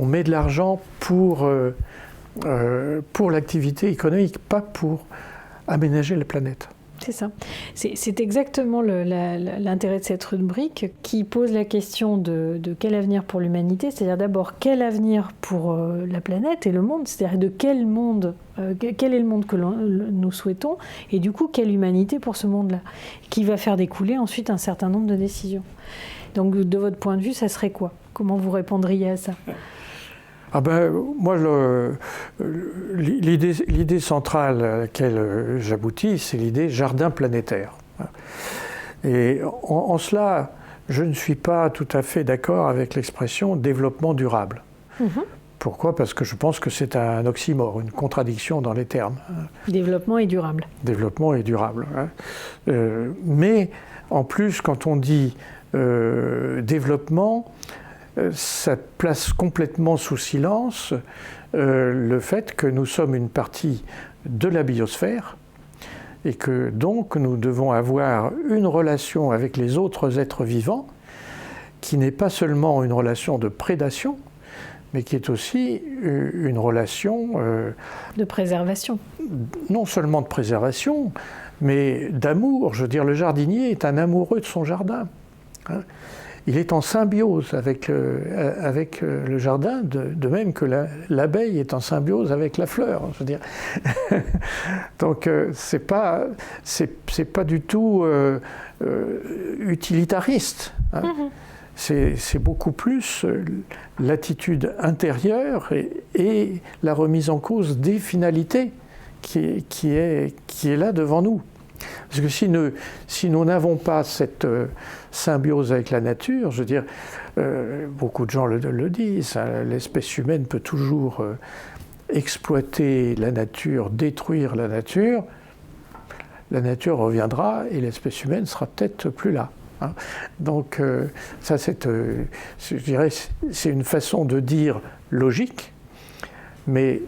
met de l'argent pour l'activité économique, pas pour aménager la planète. C'est ça. C'est exactement l'intérêt de cette rubrique qui pose la question de quel avenir pour l'humanité, c'est-à-dire d'abord quel avenir pour la planète et le monde, c'est-à-dire de quel est le monde que nous souhaitons, et du coup quelle humanité pour ce monde-là, qui va faire découler ensuite un certain nombre de décisions. Donc de votre point de vue, ça serait quoi? Comment vous répondriez à ça? Moi, l'idée centrale à laquelle j'aboutis, c'est l'idée jardin planétaire. Et en cela, je ne suis pas tout à fait d'accord avec l'expression développement durable. Pourquoi? Parce que je pense que c'est un oxymore, une contradiction dans les termes. Développement et durable. Développement et durable. Mais en plus, quand on dit développement, ça place complètement sous silence le fait que nous sommes une partie de la biosphère et que donc nous devons avoir une relation avec les autres êtres vivants qui n'est pas seulement une relation de prédation, mais qui est aussi une relation de préservation. Non seulement de préservation, mais d'amour. Je veux dire, le jardinier est un amoureux de son jardin. Il est en symbiose avec le jardin, de même que l'abeille est en symbiose avec la fleur. Je veux dire. Donc c'est pas du tout utilitariste. C'est beaucoup plus l'attitude intérieure et la remise en cause des finalités qui est là devant nous. Parce que si nous n'avons pas cette symbiose avec la nature, je veux dire, beaucoup de gens le disent, hein, l'espèce humaine peut toujours exploiter la nature, détruire la nature reviendra et l'espèce humaine sera peut-être plus là. Hein. Donc ça, je dirais, c'est une façon de dire logique, mais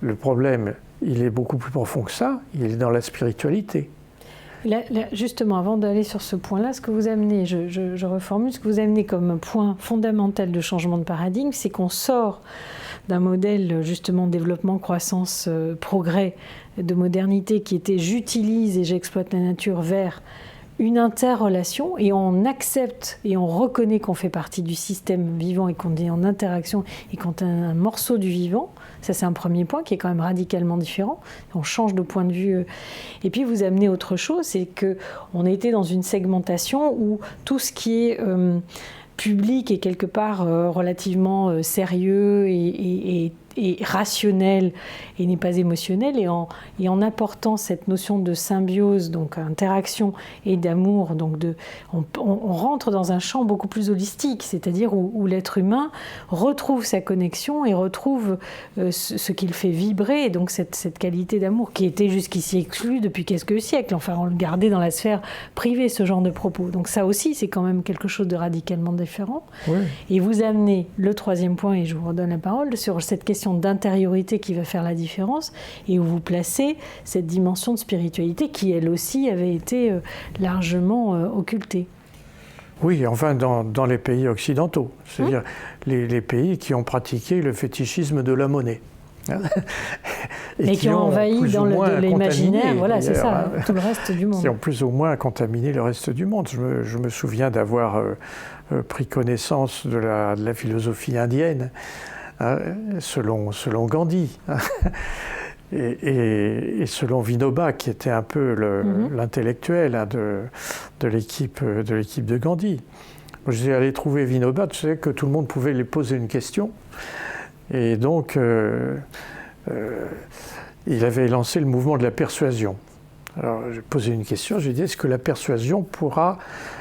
le problème, il est beaucoup plus profond que ça, il est dans la spiritualité. Là, justement, avant d'aller sur ce point-là, ce que vous amenez, je reformule, ce que vous amenez comme point fondamental de changement de paradigme, c'est qu'on sort d'un modèle justement développement, croissance, progrès, de modernité qui était j'utilise et j'exploite la nature vers une interrelation, et on accepte et on reconnaît qu'on fait partie du système vivant et qu'on est en interaction et qu'on est un morceau du vivant. Ça, c'est un premier point qui est quand même radicalement différent. On change de point de vue. Et puis, vous amenez autre chose, c'est qu'on était dans une segmentation où tout ce qui est public est quelque part relativement sérieux et rationnel et n'est pas émotionnel, et en apportant cette notion de symbiose, donc interaction et d'amour, donc on rentre dans un champ beaucoup plus holistique, c'est-à-dire où l'être humain retrouve sa connexion et retrouve ce qui le fait vibrer, et donc cette qualité d'amour qui était jusqu'ici exclue depuis quelques siècles. Enfin, on le gardait dans la sphère privée, ce genre de propos. Donc ça aussi, c'est quand même quelque chose de radicalement différent. Oui. Et vous amenez le troisième point, et je vous redonne la parole, sur cette question d'intériorité qui va faire la différence, et où vous placez cette dimension de spiritualité qui, elle aussi, avait été largement occultée. Oui, enfin dans les pays occidentaux, c'est-à-dire les pays qui ont pratiqué le fétichisme de la monnaie. Et qui ont envahi dans l'imaginaire, voilà, c'est ça, hein, tout le reste du monde. Qui ont plus ou moins contaminé le reste du monde. Je me souviens d'avoir pris connaissance de la philosophie indienne, selon Gandhi, et selon Vinoba, qui était un peu l'intellectuel de l'équipe de Gandhi. Moi, je suis allé trouver Vinoba, tu sais que tout le monde pouvait lui poser une question, et donc il avait lancé le mouvement de la persuasion. Alors j'ai posé une question, j'ai dit, est-ce que la persuasion pourra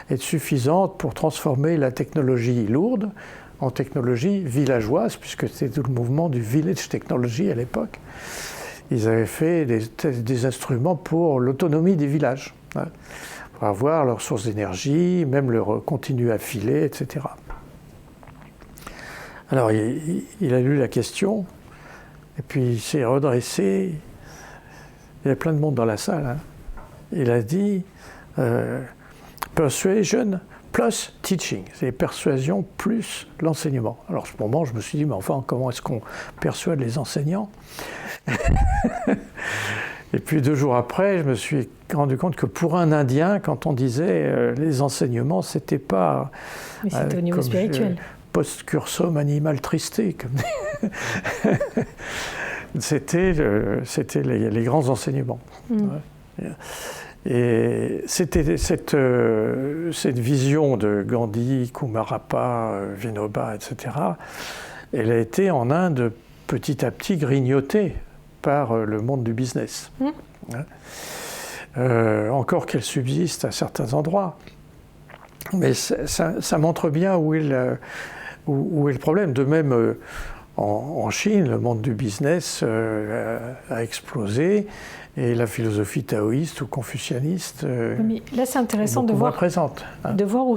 être suffisante pour transformer la technologie lourde en technologie villageoise, puisque c'était tout le mouvement du village technology à l'époque. Ils avaient fait des instruments pour l'autonomie des villages, hein, pour avoir leurs sources d'énergie, même continuer à filer, etc. Alors il a lu la question, et puis il s'est redressé. Il y avait plein de monde dans la salle. Hein. Il a dit « Persuasion plus teaching, c'est persuasion plus l'enseignement. Alors à ce moment, je me suis dit, mais enfin, comment est-ce qu'on persuade les enseignants? Et puis 2 jours après, je me suis rendu compte que pour un Indien, quand on disait les enseignements, c'était pas... Mais c'était au niveau spirituel. Post cursum animal tristé, comme c'était les grands enseignements. Ouais. Et c'était cette vision de Gandhi, Kumarappa, Vinoba, etc., elle a été en Inde petit à petit grignotée par le monde du business. Encore qu'elle subsiste à certains endroits. Mais ça montre bien où est le problème. De même, en Chine, le monde du business a explosé et la philosophie taoïste ou confucianiste mais là, c'est intéressant de voir, présente. De voir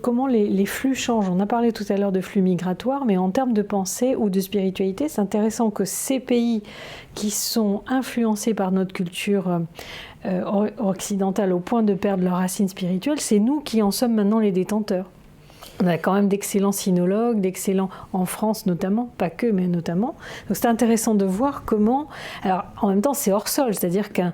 comment les flux changent. On a parlé tout à l'heure de flux migratoires, mais en termes de pensée ou de spiritualité, c'est intéressant que ces pays qui sont influencés par notre culture occidentale au point de perdre leurs racines spirituelles, c'est nous qui en sommes maintenant les détenteurs. On a quand même d'excellents sinologues, d'excellents en France notamment, pas que, mais notamment. Donc c'est intéressant de voir comment... Alors en même temps, c'est hors sol, c'est-à-dire qu'un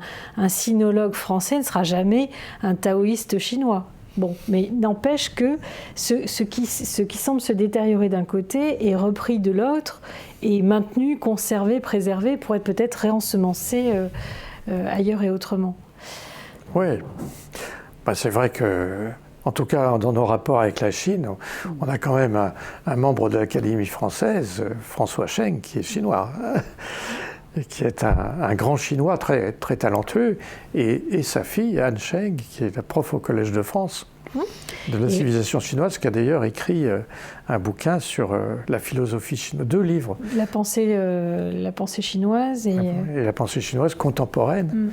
sinologue français ne sera jamais un taoïste chinois. Bon, mais n'empêche que ce qui semble se détériorer d'un côté est repris de l'autre et maintenu, conservé, préservé pour être peut-être réensemencé ailleurs et autrement. Oui, c'est vrai que... En tout cas, dans nos rapports avec la Chine, on a quand même un membre de l'Académie française, François Cheng, qui est chinois, et qui est un grand chinois très, très talentueux, et sa fille, Anne Cheng, qui est la prof au Collège de France, de la civilisation chinoise, qui a d'ailleurs écrit un bouquin sur la philosophie chinoise, 2 livres. La pensée chinoise et la pensée chinoise contemporaine,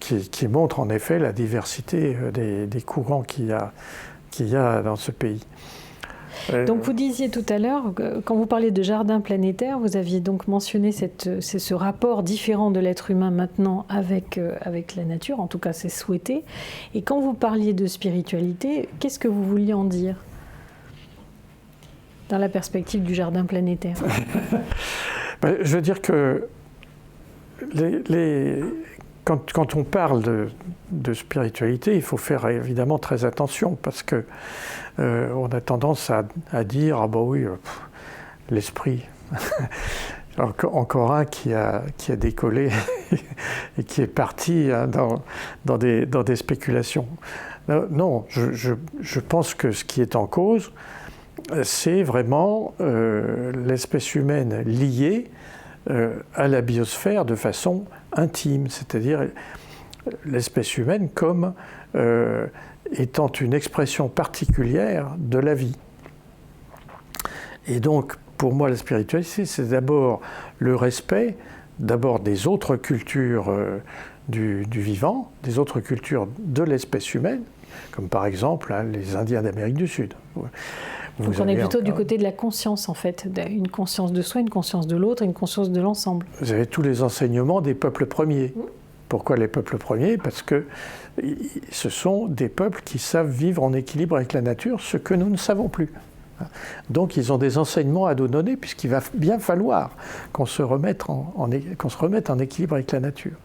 qui montre en effet la diversité des courants qu'il y a dans ce pays. Donc vous disiez tout à l'heure, quand vous parliez de jardin planétaire, vous aviez donc mentionné ce rapport différent de l'être humain maintenant avec la nature, en tout cas c'est souhaité. Et quand vous parliez de spiritualité, qu'est-ce que vous vouliez en dire dans la perspective du jardin planétaire? Je veux dire que quand on parle de spiritualité, il faut faire évidemment très attention parce que on a tendance à dire ah bah oui, l'esprit. Encore un qui a décollé et qui est parti dans des spéculations. Non, je pense que ce qui est en cause, c'est vraiment l'espèce humaine liée à la biosphère de façon intime, c'est-à-dire l'espèce humaine comme étant une expression particulière de la vie. Et donc, pour moi, la spiritualité, c'est d'abord le respect, d'abord des autres cultures du vivant, des autres cultures de l'espèce humaine, comme par exemple les Indiens d'Amérique du Sud. Donc on est plutôt du côté de la conscience, en fait, une conscience de soi, une conscience de l'autre, une conscience de l'ensemble. Vous avez tous les enseignements des peuples premiers. Pourquoi les peuples premiers? Parce que ce sont des peuples qui savent vivre en équilibre avec la nature, ce que nous ne savons plus. Donc ils ont des enseignements à nous donner, puisqu'il va bien falloir qu'on se remette en équilibre avec la nature.